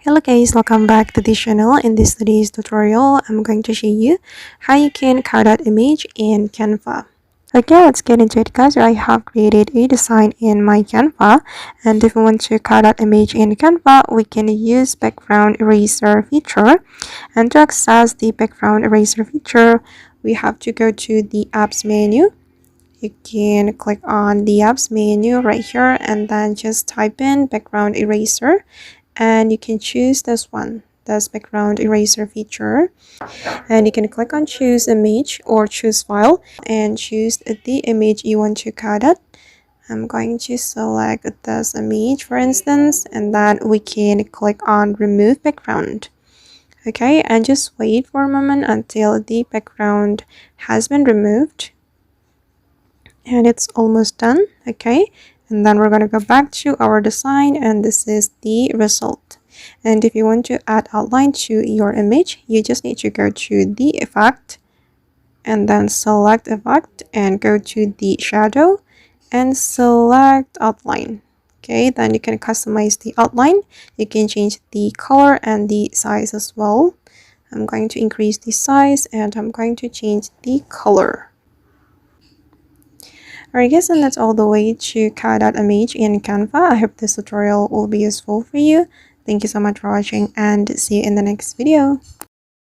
Hello guys, welcome back to this channel. In this today's tutorial, I'm going to show you how you can cut out image in Canva. Okay, let's get into it guys. I have created a design in my Canva, and if we want to cut out image in Canva, we can use background eraser feature. And to access the background eraser feature, we have to go to the apps menu. You can click on the apps menu right here and then just type in background eraser, and you can choose this one, this background eraser feature, and you can click on choose image or choose file and choose the image you want to cut out. I'm going to select this image for instance, and then we can click on remove background. Okay, and just wait for a moment until the background has been removed, and it's almost done. Okay, and then we're going to go back to our design, and this is the result. And if you want to add outline to your image, you just need to go to the effect and then select effect and go to the shadow and select outline. Okay, then you can customize the outline. You can change the color and the size as well. I'm going to increase the size and I'm going to change the color. Alright guys, and that's all the way to cut out image in Canva. I hope this tutorial will be useful for you. Thank you so much for watching and see you in the next video.